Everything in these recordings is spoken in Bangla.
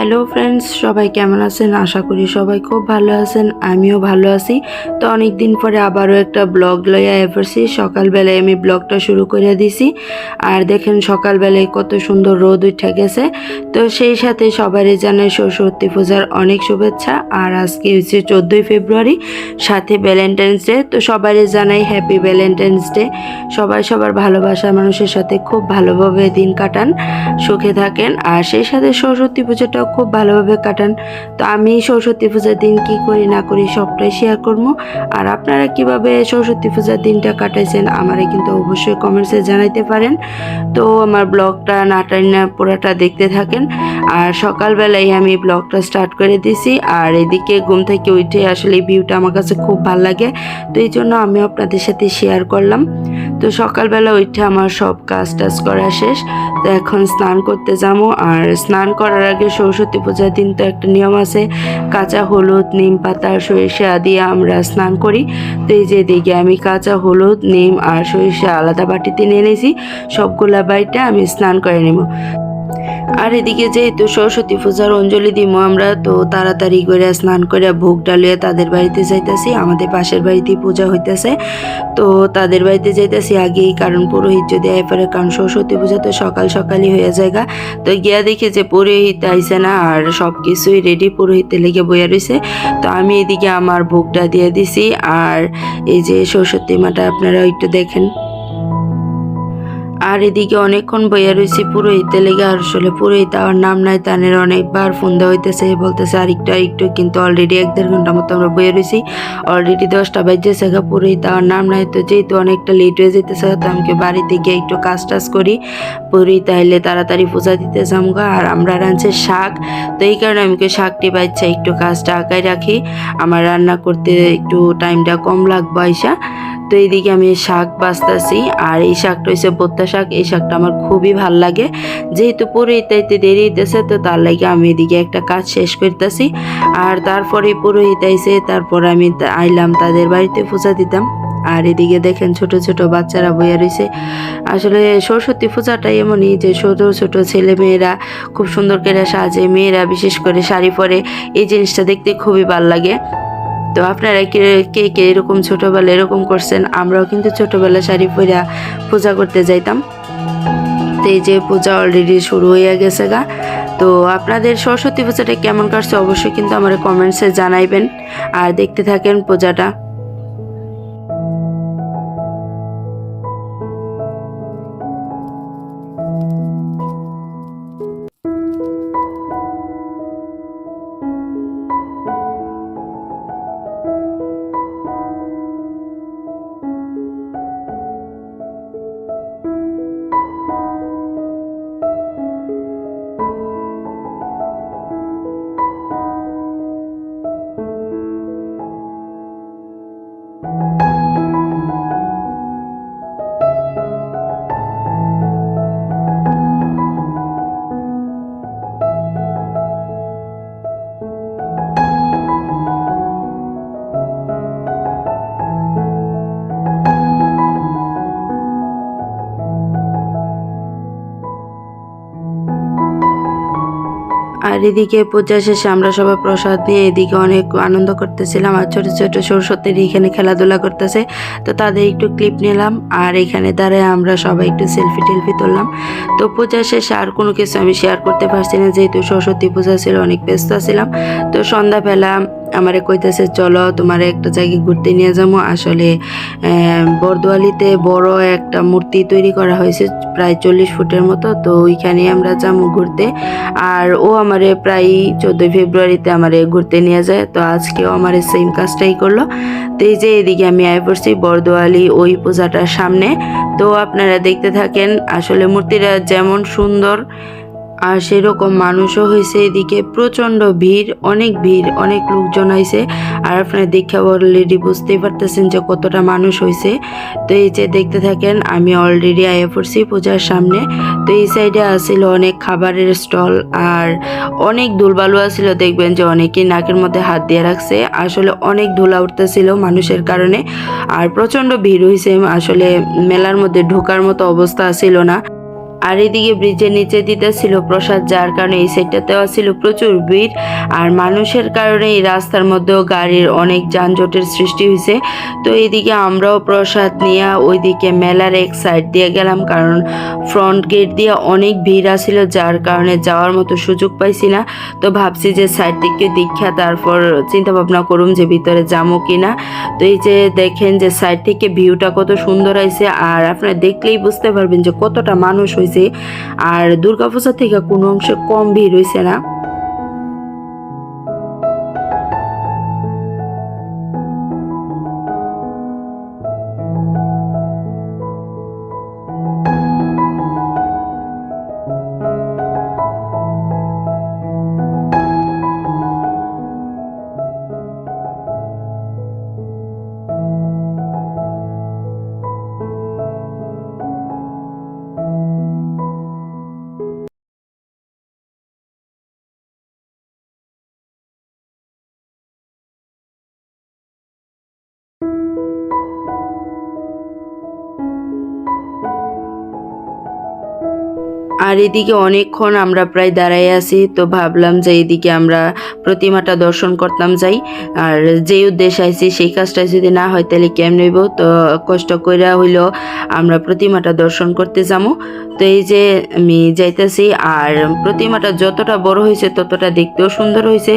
হ্যালো ফ্রেন্ডস, সবাই কেমন আছেন? আশা করি সবাই খুব ভালো আছেন। আমিও ভালো আছি। তো অনেক দিন পরে আবারও একটা ব্লগ লইয়া এসেছি। সকালবেলায় আমি ব্লগটা শুরু করে দিছি। আর দেখেন সকালবেলায় কত সুন্দর রোদ উঠে গেছে। তো সেই সাথে সবারই জানাই সরস্বতী পূজার অনেক শুভেচ্ছা। আর আজকে হচ্ছে 14ই ফেব্রুয়ারি, সাথে ভ্যালেন্টাইন্স ডে। তো সবারই জানাই হ্যাপি ভ্যালেন্টাইন্স ডে। সবাই সবার ভালোবাসার মানুষের সাথে খুব ভালোভাবে দিন কাটান, সুখে থাকেন। আর সেই সাথে সরস্বতী পুজোটাও খুব ভালোভাবে কাটান। তো আমি সরস্বতী পূজার দিন কি করি না করি সবটাই শেয়ার করব। আর আপনারা কিভাবে সরস্বতী পূজার দিনটা কাটাইছেন আমারে কিন্তু অবশ্যই কমেন্টসে জানাইতে পারেন। তো আমার ব্লগটা না পুরোটা দেখতে থাকেন। আর সকালবেলায় আমি ব্লগটা স্টার্ট করে দিছি। আর এদিকে ঘুম থেকে উঠে আসলে এই ভিউটা আমার কাছে খুব ভালো লাগে। তো এই জন্য আমি আপনাদের সাথে শেয়ার করলাম। তো সকালবেলা উঠে আমার সব কাজ টাজ করা শেষ। তো এখন স্নান করতে যাবো। আর স্নান করার আগে সরস্বতী পূজার দিন তো একটা নিয়ম আছে, কাঁচা হলুদ, নিম পাতা, সরিষা দিয়ে আমরা স্নান করি। তো এই যে দিকে আমি কাঁচা হলুদ, নিম আর সরিষা আলাদা বাটিতে নিয়ে নিয়েছি। সবগুলা বাড়িটা আমি স্নান করে নেব। আর এদিকে যেহেতু সরস্বতী পূজার অঞ্জলি দিব আমরা, তো তাড়াতাড়ি করে স্নান করে ভোগ ডালিয়ে তাদের বাড়িতে যাইতেছি। আমাদের পাশের বাড়িতেই পূজা হইতেছে, তো তাদের বাড়িতে যাইতেছি আগেই, কারণ পুরোহিত যদি আয় পারে, কারণ সরস্বতী পূজা তো সকাল সকালই হয়ে যায়। তো গিয়া দেখি যে পুরোহিত আইসে না, আর সব কিছুই রেডি, পুরোহিতে লেগে বইয়া রয়েছে। তো আমি এদিকে আমার ভোগটা দিয়ে দিছি। আর এই যে সরস্বতী মাটা আপনারা একটু দেখেন। আর এদিকে অনেকক্ষণ বইয়া রয়েছি পুরোহিতে লেগে। আর আসলে পুরোহিত আর নাম নাই, তানের অনেকবার ফোন দেওয়া হইতেছে, বলতেছে আরেকটু, কিন্তু অলরেডি 1-1.5 ঘন্টা মতো আমরা বইয়া রয়েছি। অলরেডি 10টা বাজছে, পুরোহিত আর নাম নাই। তো যেহেতু অনেকটা লেট হয়ে যেতেছে, তো আমি বাড়িতে গিয়ে একটু কাজ টাজ করি। পুরোহিত আইলে তাড়াতাড়ি পূজা দিতে যামগা। আর আমরা রাঁধছে শাক, তো এই কারণে আমি শাকটি বাচ্চা একটু কাজটা আগায় রাখি। আমার রান্না করতে একটু টাইমটা কম লাগবে আইসা। তো এইদিকে আমি শাক বাছতেছি। আর এই শাকটা হচ্ছে বোত্তা শাক। এই শাকটা আমার খুবই ভাল লাগে। যেহেতু পুরোহিত আইতে দেরি হইতেছে, তো তার লাগে আমি এদিকে একটা কাজ শেষ করতেছি। আর তারপরে পুরোহিত আইছে, তারপর আমি আইলাম তাদের বাড়িতে পূজা দিতাম। আর এদিকে দেখেন ছোট ছোট বাচ্চারা বইয়া রয়েছে। আসলে সরস্বতী পূজাটা এমনই যে ছোট ছোট ছেলে মেয়েরা খুব সুন্দর করে সাজে, মেয়েরা বিশেষ করে শাড়ি পরে। এই জিনিসটা দেখতে খুবই ভাল লাগে। তো আপনারা কে কে এরকম ছোটবেলা এরকম করছেন? আমরাও কিন্তু ছোটবেলা শাড়ি পরে পূজা করতে যাইতাম। তো এই যে পূজা অলরেডি শুরু হয়ে গেছে গা। তো আপনাদের সরস্বতী পূজাটা কেমন কাটছে অবশ্যই কিন্তু আমার কমেন্টসে জানাইবেন। আর দেখতে থাকেন পূজাটা। আর এদিকে পূজা শেষে আমরা সবাই প্রসাদ নিয়ে এদিকে অনেক আনন্দ করতেছিলাম। আর ছোট ছোট সরস্বতীর এখানে খেলাধুলা করতেছে, তো তাদের একটু ক্লিপ নিলাম। আর এখানে দাঁড়ায় আমরা সবাই একটু সেলফি টেলফি তুললাম। তো পূজা শেষে আর কোনো কিছু আমি শেয়ার করতে পারছি না, যেহেতু সরস্বতী পূজা ছিল, অনেক ব্যস্ত ছিলাম। তো সন্ধ্যাবেলা আমারে কইতেছে চলো তোমার একটা জায়গায় ঘুরতে নিয়ে যাবো। আসলে বরদোয়ালিতে বড় একটা মূর্তি তৈরি করা হয়েছে, প্রায় 40 ফুটের মতো। তো ওইখানে আমরা যাবো ঘুরতে। আর ও আমারে প্রায় 14 ফেব্রুয়ারিতে আমারে ঘুরতে নিয়ে যায়। তো আজকেও আমার সেম কাজটাই করলো। তো এই যে এদিকে আমি আয় পড়ছি বরদোয়ালি ওই পূজাটার সামনে। তো আপনারা দেখতে থাকেন। আসলে মূর্তিটা যেমন সুন্দর, আর সেরকম মানুষও হয়েছে। এদিকে প্রচণ্ড ভিড়, অনেক লোকজন আইছে। আর আপনারা দেখে অলরেডি বুঝতেই পারতেছেন যে কতটা মানুষ হয়েছে। তো এই যে দেখতে থাকেন, আমি অলরেডি আয়া পড়ছি পূজার সামনে। তো এই সাইডে আসছিল অনেক খাবারের স্টল, আর অনেক ধুলবালু আসছিল। দেখবেন যে অনেকেই নাকের মধ্যে হাত দিয়ে রাখছে। আসলে অনেক ধুলা উঠতেছিল মানুষের কারণে। আর প্রচণ্ড ভিড় হয়েছে। আসলে মেলার মধ্যে ঢোকার মতো অবস্থা ছিল না। আর এদিকে ব্রিজের নিচে দিতেছিল প্রসাদ, যার কারণে এই সাইডটাতেও ছিল প্রচুর ভিড়। আর মানুষের কারণে এই রাস্তার মধ্যেও গাড়ির অনেক যানজটের সৃষ্টি হয়েছে। তো এইদিকে আমরাও প্রসাদ নিয়ে ওইদিকে মেলার এক সাইড দিয়ে গেলাম, কারণ ফ্রন্ট গেট দিয়ে অনেক ভিড় আসছিল, যার কারণে যাওয়ার মতো সুযোগ পাইছি না। তো ভাবছি যে সাইড থেকে দীক্ষা তারপর চিন্তা ভাবনা করুম যে ভিতরে যাবো কিনা। তো এই যে দেখেন যে সাইড থেকে ভিউটা কত সুন্দর হয়েছে, আর আপনারা দেখলেই বুঝতে পারবেন যে কতটা মানুষ হয়েছে। আর দুর্গাপূজা থেকে কোনো অংশে কম ভিড় হয়েছে না। আর এদিকে অনেকক্ষণ আমরা প্রায় দাঁড়াই আছি। তো ভাবলাম যে এইদিকে আমরা প্রতিমাটা দর্শন করতাম যাই। আর যে উদ্দেশ্যে আইছি সেই কাজটা যদি না হয় তাহলে কেমন হইব। তো কষ্ট কইরা হইলেও আমরা প্রতিমাটা দর্শন করতে যাবো। তো এই যে আমি যাইতেছি, আর প্রতিমাটা যতটা বড় হয়েছে ততটা দেখতেও সুন্দর হয়েছে।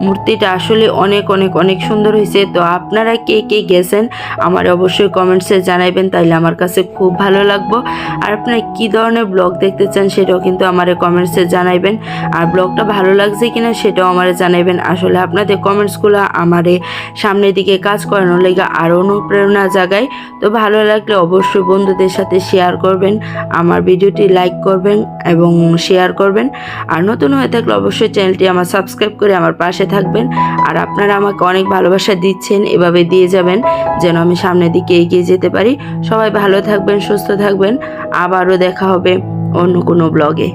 মূর্তিটা আসলে অনেক অনেক অনেক সুন্দর হয়েছে। তো আপনারা কে কে গেছেন আমার অবশ্যই কমেন্টসে জানাইবেন, তাইলে আমার কাছে খুব ভালো লাগবে। আর আপনারা কি ধরনের ব্লগ দেখতে চান সেটাও কিন্তু আমারে কমেন্টসে জানাইবেন। আর ব্লগটা ভালো লাগছে কিনা সেটাও আমারে জানাইবেন। আসলে আপনাদের কমেন্টসগুলো আমারে সামনের দিকে কাজ করানোর লেগে আরও অনুপ্রেরণা জাগায়। তো ভালো লাগলে অবশ্যই বন্ধুদের সাথে শেয়ার করবেন, আমার ভিডিওটি লাইক করবেন এবং শেয়ার করবেন। আর নতুন হয়ে থাকলে অবশ্যই চ্যানেলটি আমার সাবস্ক্রাইব করে আমার পাশে থাকবেন। আর আপনারা আমাকে অনেক ভালোবাসা দিচ্ছেন, এভাবে দিয়ে যাবেন যেন আমি সামনের দিকে এগিয়ে যেতে পারি। সবাই ভালো থাকবেন, সুস্থ থাকবেন। আবারও দেখা হবে অন্য কোনো ব্লগে।